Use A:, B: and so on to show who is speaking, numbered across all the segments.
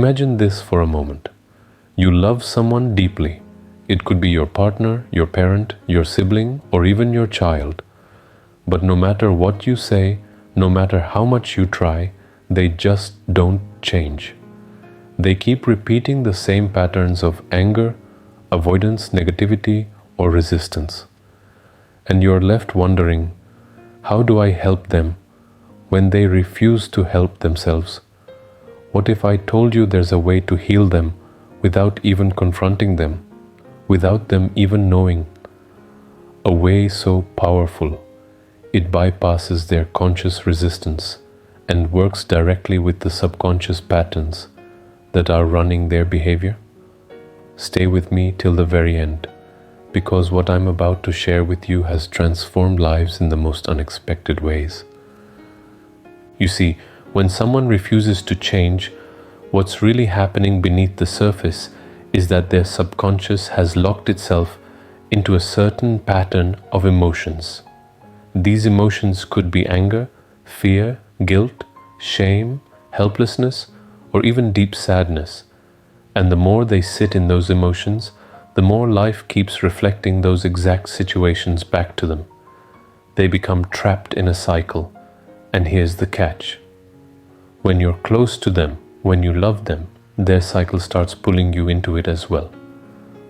A: Imagine this for a moment. You love someone deeply. It could be your partner, your parent, your sibling, or even your child. But no matter what you say, no matter how much you try, they just don't change. They keep repeating the same patterns of anger, avoidance, negativity, or resistance. And you're left wondering, how do I help them when they refuse to help themselves? What if I told you there's a way to heal them without even confronting them, without them even knowing? A way so powerful, it bypasses their conscious resistance and works directly with the subconscious patterns that are running their behavior? Stay with me till the very end, because what I'm about to share with you has transformed lives in the most unexpected ways. You see, when someone refuses to change, what's really happening beneath the surface is that their subconscious has locked itself into a certain pattern of emotions. These emotions could be anger, fear, guilt, shame, helplessness, or even deep sadness. And the more they sit in those emotions, the more life keeps reflecting those exact situations back to them. They become trapped in a cycle. And here's the catch. When you're close to them, when you love them, their cycle starts pulling you into it as well.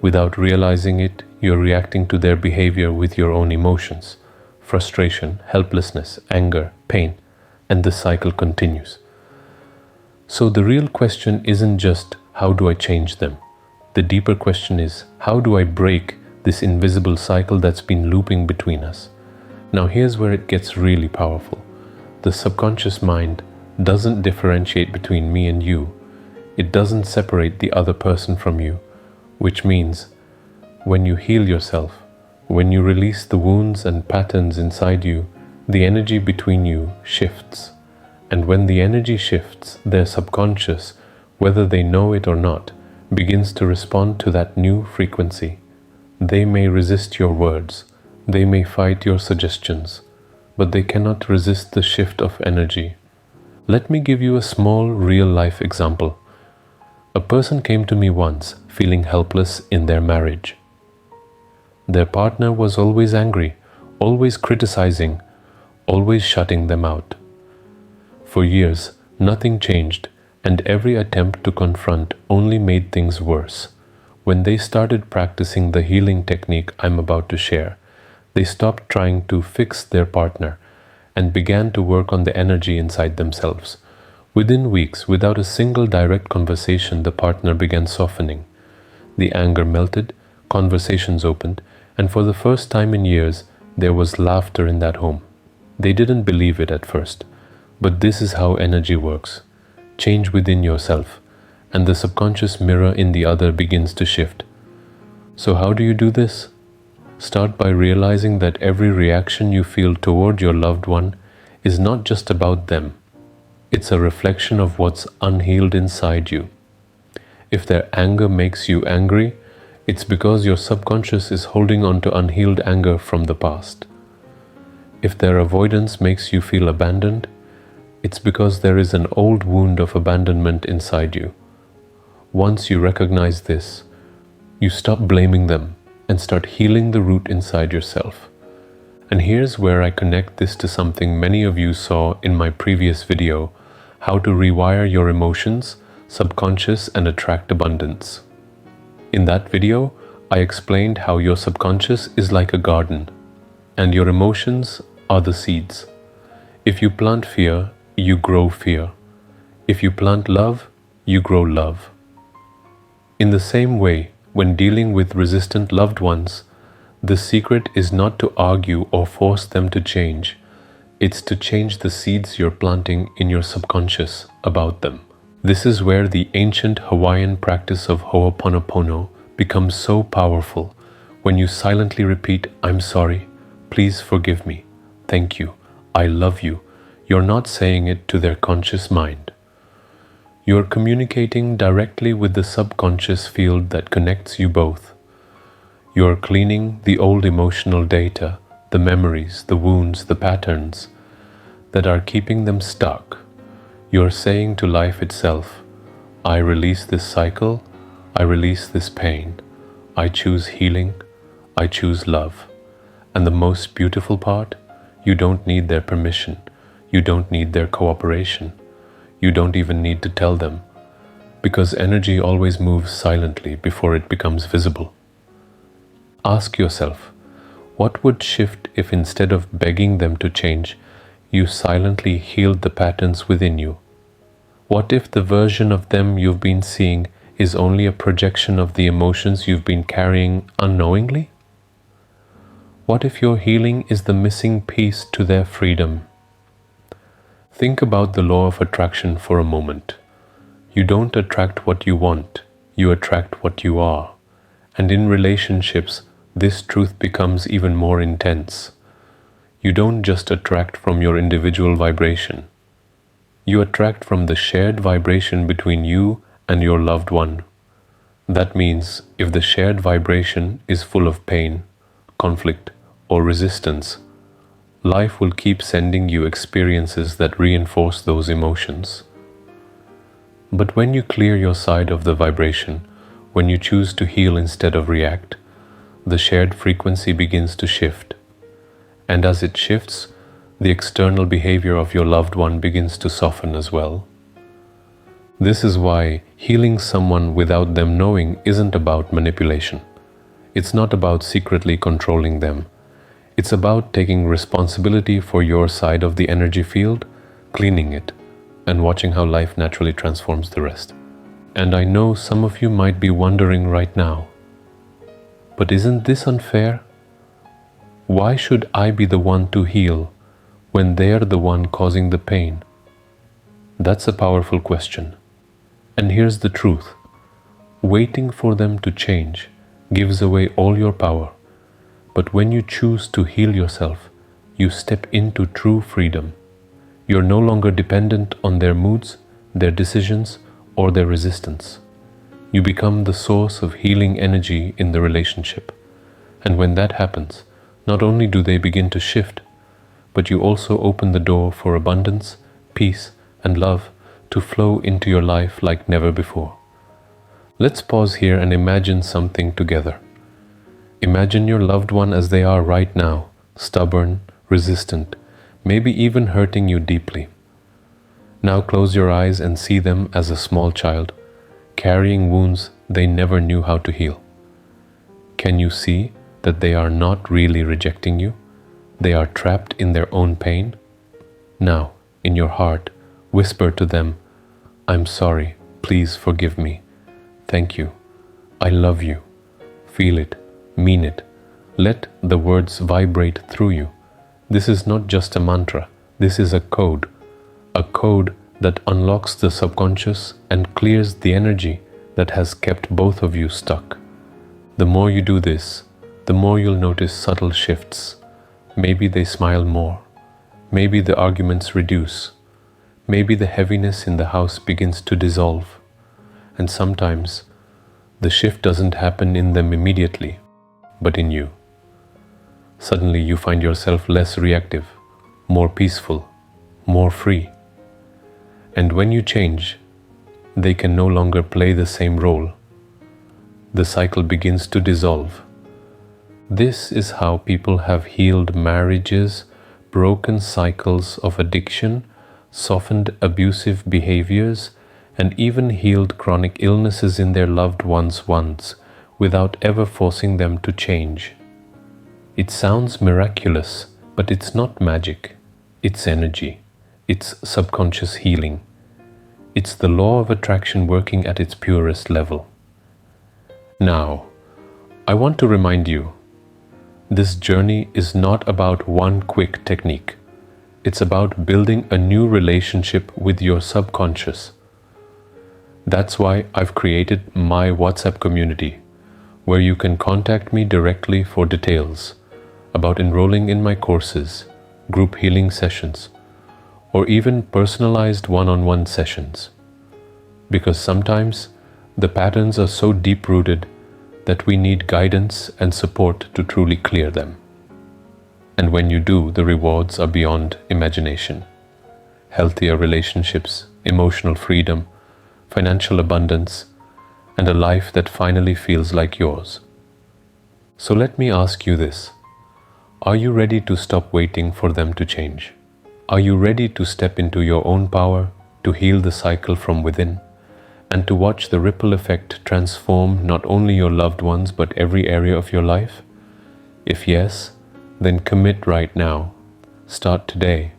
A: Without realizing it, you're reacting to their behavior with your own emotions, frustration, helplessness, anger, pain, and the cycle continues. So the real question isn't just, how do I change them? The deeper question is, how do I break this invisible cycle that's been looping between us? Now here's where it gets really powerful. The subconscious mind doesn't differentiate between me and you. It doesn't separate the other person from you, which means when you heal yourself, when you release the wounds and patterns inside you, the energy between you shifts. And when the energy shifts, their subconscious, whether they know it or not, begins to respond to that new frequency. They may resist your words, they may fight your suggestions, but they cannot resist the shift of energy. Let me give you a small real-life example. A person came to me once feeling helpless in their marriage. Their partner was always angry, always criticizing, always shutting them out. For years, nothing changed, and every attempt to confront only made things worse. When they started practicing the healing technique I'm about to share, they stopped trying to fix their partner and began to work on the energy inside themselves. Within weeks, without a single direct conversation, the partner began softening. The anger melted, conversations opened, and for the first time in years, there was laughter in that home. They didn't believe it at first, but this is how energy works. Change within yourself, and the subconscious mirror in the other begins to shift. So how do you do this? Start by realizing that every reaction you feel toward your loved one is not just about them. It's a reflection of what's unhealed inside you. If their anger makes you angry, it's because your subconscious is holding on to unhealed anger from the past. If their avoidance makes you feel abandoned, it's because there is an old wound of abandonment inside you. Once you recognize this, you stop blaming them and start healing the root inside yourself. And here's where I connect this to something many of you saw in my previous video, how to rewire your emotions, subconscious, and attract abundance. In that video, I explained how your subconscious is like a garden, and your emotions are the seeds. If you plant fear, you grow fear. If you plant love, you grow love. In the same way, when dealing with resistant loved ones, the secret is not to argue or force them to change. It's to change the seeds you're planting in your subconscious about them. This is where the ancient Hawaiian practice of Ho'oponopono becomes so powerful. When you silently repeat, "I'm sorry, please forgive me, thank you, I love you," you're not saying it to their conscious mind. You're communicating directly with the subconscious field that connects you both. You're cleaning the old emotional data, the memories, the wounds, the patterns that are keeping them stuck. You're saying to life itself, I release this cycle, I release this pain, I choose healing, I choose love. And the most beautiful part, you don't need their permission, you don't need their cooperation, you don't even need to tell them, because energy always moves silently before it becomes visible. Ask yourself, what would shift if instead of begging them to change, you silently healed the patterns within you? What if the version of them you've been seeing is only a projection of the emotions you've been carrying unknowingly? What if your healing is the missing piece to their freedom? Think about the law of attraction for a moment. You don't attract what you want, you attract what you are. And in relationships, this truth becomes even more intense. You don't just attract from your individual vibration. You attract from the shared vibration between you and your loved one. That means if the shared vibration is full of pain, conflict, or resistance, life will keep sending you experiences that reinforce those emotions. But when you clear your side of the vibration, when you choose to heal instead of react, the shared frequency begins to shift. And as it shifts, the external behavior of your loved one begins to soften as well. This is why healing someone without them knowing isn't about manipulation. It's not about secretly controlling them. It's about taking responsibility for your side of the energy field, cleaning it, and watching how life naturally transforms the rest. And I know some of you might be wondering right now, but isn't this unfair? Why should I be the one to heal when they're the one causing the pain? That's a powerful question. And here's the truth. Waiting for them to change gives away all your power. But when you choose to heal yourself, you step into true freedom. You're no longer dependent on their moods, their decisions, or their resistance. You become the source of healing energy in the relationship. And when that happens, not only do they begin to shift, but you also open the door for abundance, peace, and love to flow into your life like never before. Let's pause here and imagine something together. Imagine your loved one as they are right now, stubborn, resistant, maybe even hurting you deeply. Now close your eyes and see them as a small child, carrying wounds they never knew how to heal. Can you see that they are not really rejecting you? They are trapped in their own pain. Now, in your heart, whisper to them, "I'm sorry, please forgive me. Thank you. I love you." Feel it, mean it. Let the words vibrate through you. This is not just a mantra, this is a code that unlocks the subconscious and clears the energy that has kept both of you stuck. The more you do this, the more you'll notice subtle shifts. Maybe they smile more. Maybe the arguments reduce. Maybe the heaviness in the house begins to dissolve. And sometimes the shift doesn't happen in them immediately, but in you. Suddenly you find yourself less reactive, more peaceful, more free. And when you change, they can no longer play the same role. The cycle begins to dissolve. This is how people have healed marriages, broken cycles of addiction, softened abusive behaviors, and even healed chronic illnesses in their loved ones once, without ever forcing them to change. It sounds miraculous, but it's not magic. It's energy. It's subconscious healing. It's the law of attraction working at its purest level. Now, I want to remind you, this journey is not about one quick technique. It's about building a new relationship with your subconscious. That's why I've created my WhatsApp community, where you can contact me directly for details about enrolling in my courses, group healing sessions, or even personalized one-on-one sessions. Because sometimes the patterns are so deep-rooted that we need guidance and support to truly clear them. And when you do, the rewards are beyond imagination. Healthier relationships, emotional freedom, financial abundance, and a life that finally feels like yours. So let me ask you this. Are you ready to stop waiting for them to change? Are you ready to step into your own power, to heal the cycle from within, and to watch the ripple effect transform not only your loved ones but every area of your life? If yes, then commit right now. Start today.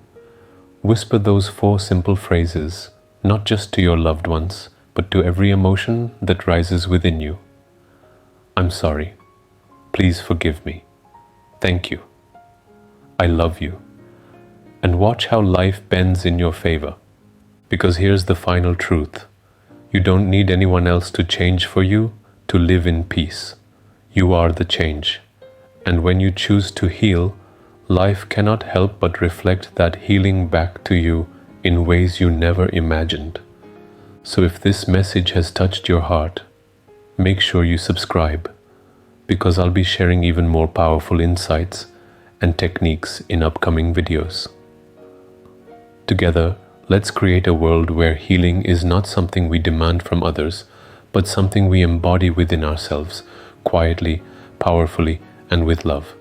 A: Whisper those 4 simple phrases, not just to your loved ones, but to every emotion that rises within you. I'm sorry. Please forgive me. Thank you. I love you. And watch how life bends in your favor. Because here's the final truth. You don't need anyone else to change for you to live in peace. You are the change. And when you choose to heal, life cannot help but reflect that healing back to you in ways you never imagined. So if this message has touched your heart, make sure you subscribe, because I'll be sharing even more powerful insights and techniques in upcoming videos. Together, let's create a world where healing is not something we demand from others, but something we embody within ourselves, quietly, powerfully, and with love.